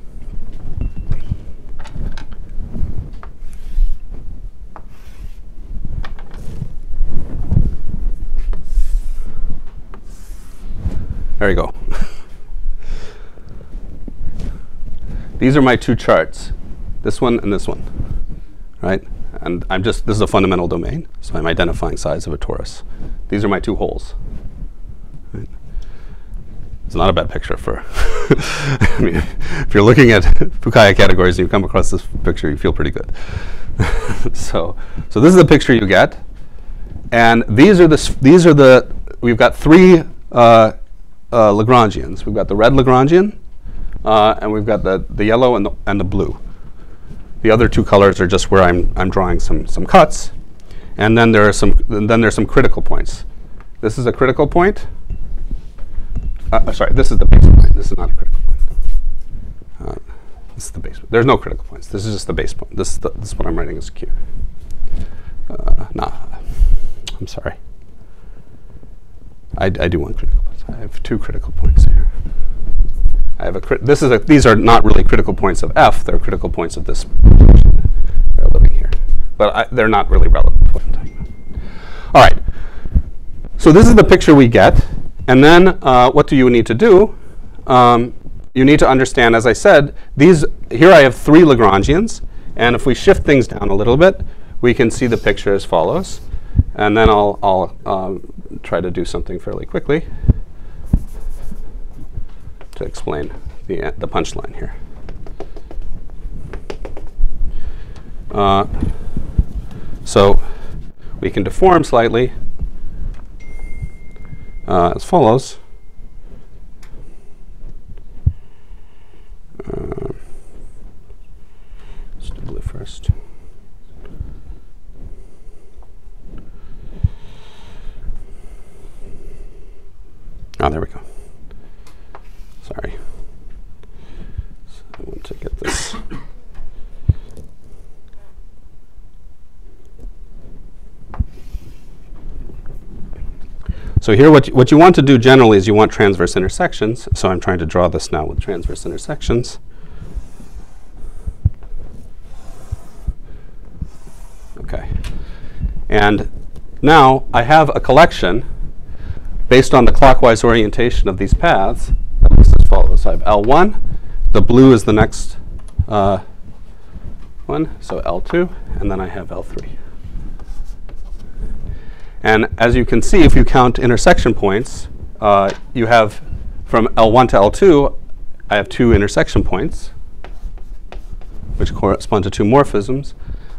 There you go. These are my two charts, this one and this one, right? And this is a fundamental domain, so I'm identifying sides of a torus. These are my two holes. Right? It's not a bad picture for, I mean, if you're looking at Fukaya categories and you come across this picture, you feel pretty good. So this is the picture you get. And these are we've got three Lagrangians. We've got the red Lagrangian, and we've got the yellow and the blue. The other two colors are just where I'm drawing some cuts, and then there's some critical points. This is a critical point. Sorry, this is the base point. This is not a critical point. This is the base point. There's no critical points. This is just the base point. This is what I'm writing as Q. I'm sorry. I do want critical points. I have two critical points here. I have these are not really critical points of F. They're critical points of this. They're living here, but they're not really relevant to what I'm talking about. All right. So this is the picture we get, and then what do you need to do? You need to understand, as I said, here I have three Lagrangians, and if we shift things down a little bit, we can see the picture as follows. And then I'll try to do something fairly quickly to explain the punchline here. So we can deform slightly as follows. Let's do blue first. Oh, there we go. Sorry. So I want to get this. So here what you want to do generally is you want transverse intersections. So I'm trying to draw this now with transverse intersections. Okay. And now I have a collection based on the clockwise orientation of these paths, that looks as follows. I have L1, the blue is the next one, so L2, and then I have L3. And as you can see, if you count intersection points, you have from L1 to L2, I have two intersection points, which correspond to two morphisms.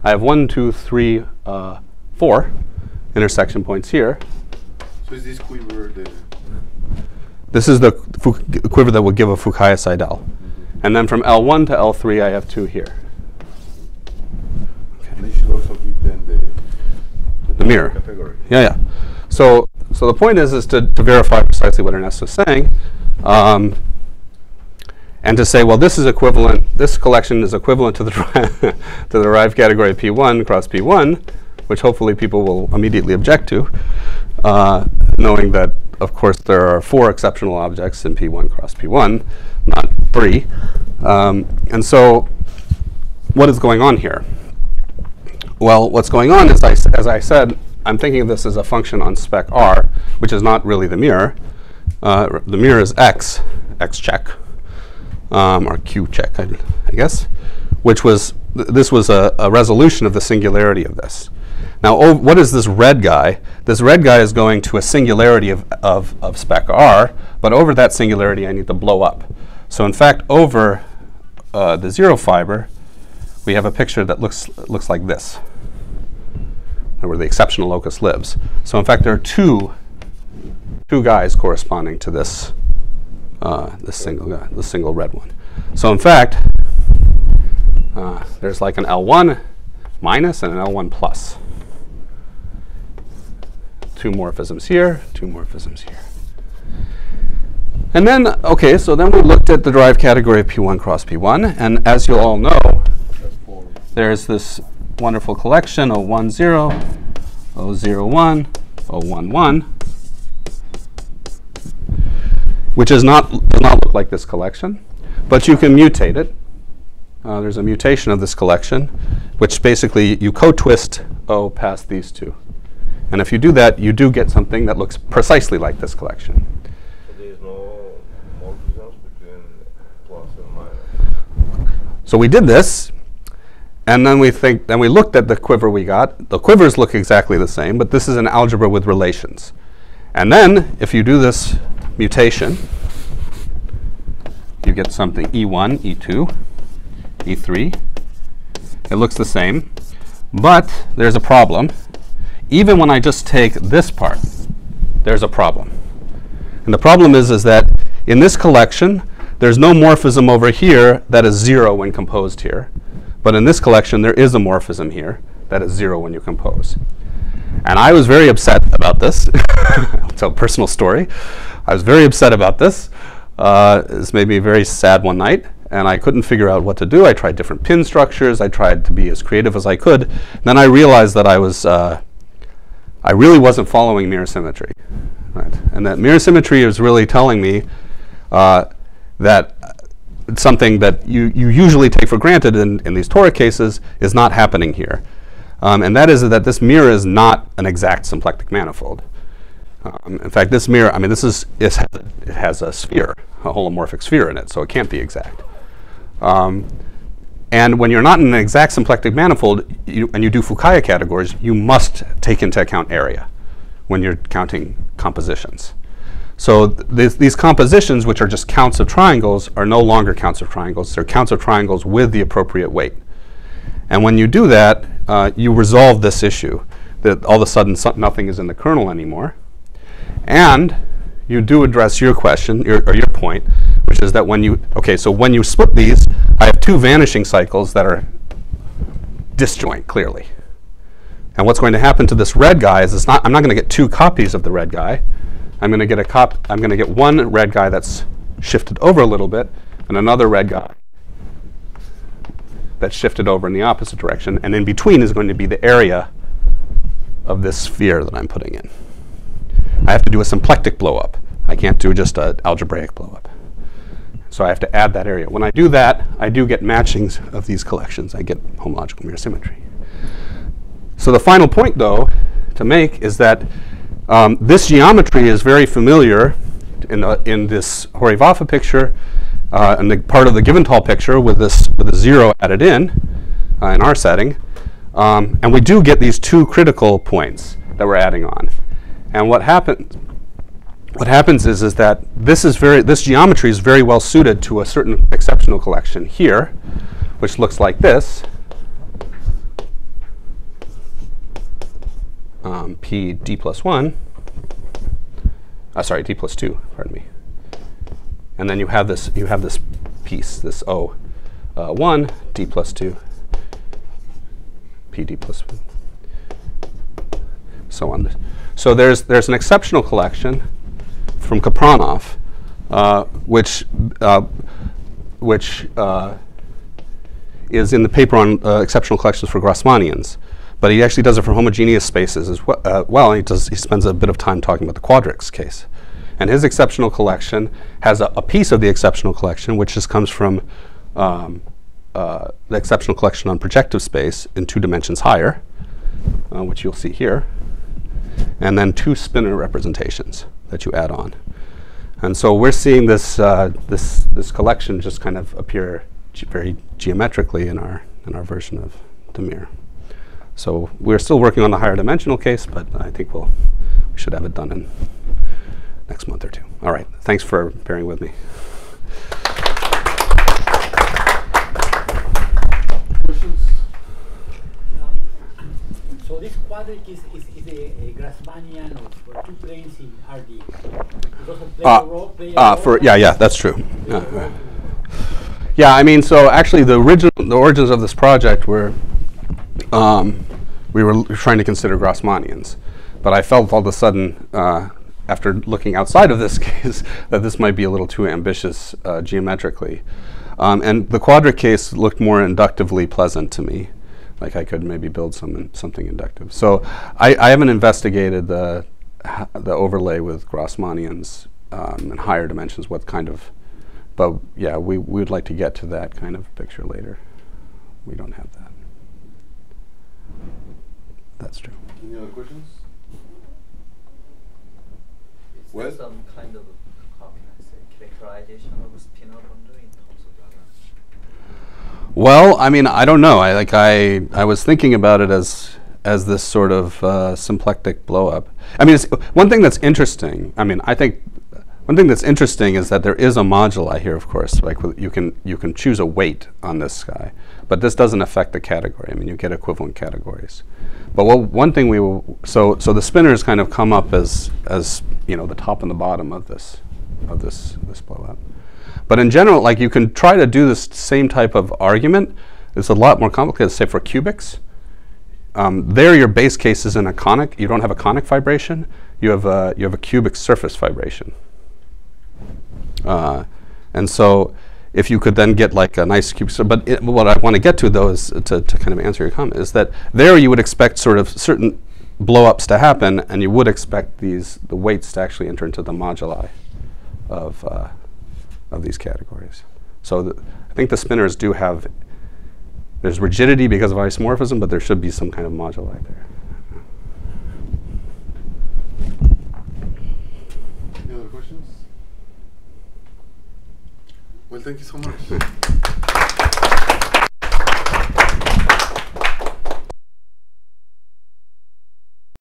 I have 1, 2, 3, 4 intersection points here. So is this quiver This is the quiver that would give a Fukaya-Seidel. And then from L1 to L3, I have two here. Okay. And they should also give them the mirror. Category. Yeah. So the point is to verify precisely what Ernesto is saying, and to say, well, this is equivalent. This collection is equivalent to the to the derived category P1 cross P1, which hopefully people will immediately object to, knowing that, of course, there are 4 exceptional objects in P1 cross P1, not 3. And so what is going on here? Well, what's going on is, as I said, I'm thinking of this as a function on spec R, which is not really the mirror. The mirror is X check, or Q check, I guess, which was, this was a resolution of the singularity of this. Now, what is this red guy? This red guy is going to a singularity of spec R, but over that singularity, I need to blow up. So in fact, over the 0 fiber, we have a picture that looks like this, where the exceptional locus lives. So in fact, there are two guys corresponding to this this single guy, the single red one. So in fact, there's like an L1 minus and an L1 plus. 2 morphisms here, 2 morphisms here. And then, okay, so then we looked at the derived category of P1 cross P1. And as you all know, there's this wonderful collection 010, 001, 011, which does not look like this collection, but you can mutate it. There's a mutation of this collection, which basically you co-twist O past these two. And if you do that, you do get something that looks precisely like this collection. So there is no morphisms between plus and minus. So we did this, and then we looked at the quiver we got. The quivers look exactly the same, but this is an algebra with relations. And then if you do this mutation, you get something E1, E2, E3. It looks the same, but there's a problem. Even when I just take this part, there's a problem. And the problem is that in this collection, there's no morphism over here that is 0 when composed here. But in this collection, there is a morphism here that is 0 when you compose. And I was very upset about this. I'll tell a personal story. I was very upset about this. This made me very sad one night, and I couldn't figure out what to do. I tried different pin structures. I tried to be as creative as I could. Then I realized that I really wasn't following mirror symmetry. Right? And that mirror symmetry is really telling me that something that you usually take for granted in these toric cases is not happening here. And that is that this mirror is not an exact symplectic manifold. In fact, this mirror, it has a sphere, a holomorphic sphere in it, so it can't be exact. And when you're not in an exact symplectic manifold, and you do Fukaya categories, you must take into account area when you're counting compositions. So these compositions, which are just counts of triangles, are no longer counts of triangles. They're counts of triangles with the appropriate weight. And when you do that, you resolve this issue, that all of a sudden nothing is in the kernel anymore. And you do address your question, or your point, which is that when you split these, I have two vanishing cycles that are disjoint, clearly. And what's going to happen to this red guy is I'm not going to get two copies of the red guy. I'm going to get one red guy that's shifted over a little bit, and another red guy that's shifted over in the opposite direction. And in between is going to be the area of this sphere that I'm putting in. I have to do a symplectic blow-up. I can't do just an algebraic blow-up. So I have to add that area. When I do that, I do get matchings of these collections. I get homological mirror symmetry. So the final point, though, to make is that this geometry is very familiar in this Hori and Vafa picture, and the part of the Giventhal picture with a 0 added in our setting. And we do get these two critical points that we're adding on. And what happens is that this geometry is very well suited to a certain exceptional collection here, which looks like this. P d plus 1. D plus 2. Pardon me. And then you have this piece, this O 1 d plus 2, P d plus 1, so on. So there's an exceptional collection from Kapranov, which is in the paper on exceptional collections for Grassmannians. But he actually does it for homogeneous spaces as well. And he spends a bit of time talking about the Quadrics case. And his exceptional collection has a piece of the exceptional collection, which just comes from the exceptional collection on projective space in 2 dimensions higher, which you'll see here. And then 2 spinner representations that you add on. And so we're seeing this collection just kind of appear very geometrically in our version of the mirror. So we're still working on the higher dimensional case, but I think we should have it done in next month or 2. All right, thanks for bearing with me. Questions? So this quadric is a Grassmannian for 2 planes in RD. It doesn't play a role. Yeah, that's true. Yeah, I mean, so actually the origins of this project were we were trying to consider Grassmannians, but I felt all of a sudden after looking outside of this case, that this might be a little too ambitious geometrically. And the quadric case looked more inductively pleasant to me, like I could maybe build something inductive. So I haven't investigated the overlay with Grassmannians in higher dimensions, what kind of, but yeah, we would like to get to that kind of picture later. We don't have that. That's true. Any other questions? Is Well- there some kind of, how can I say, characterization of a spinor bundle in terms of that? Well, I mean, I don't know. I was thinking about it as this sort of symplectic blow up. I mean, one thing that's interesting. I mean, I think one thing that's interesting is that there is a moduli here, of course. Like you can choose a weight on this guy, but this doesn't affect the category. I mean, you get equivalent categories. But one thing so the spinners kind of come up as you know, the top and the bottom of this blow up. But in general, like you can try to do this same type of argument. It's a lot more complicated, say for cubics. There, your base case is in a conic. You don't have a conic vibration. You have a cubic surface vibration. And so, if you could then get like a nice cubic, but what I want to get to though is to kind of answer your comment is that there you would expect sort of certain blow-ups to happen, and you would expect the weights to actually enter into the moduli of these categories. So I think the spinners do have, there's rigidity because of isomorphism, but there should be some kind of moduli there. Any other questions? Well, thank you so much.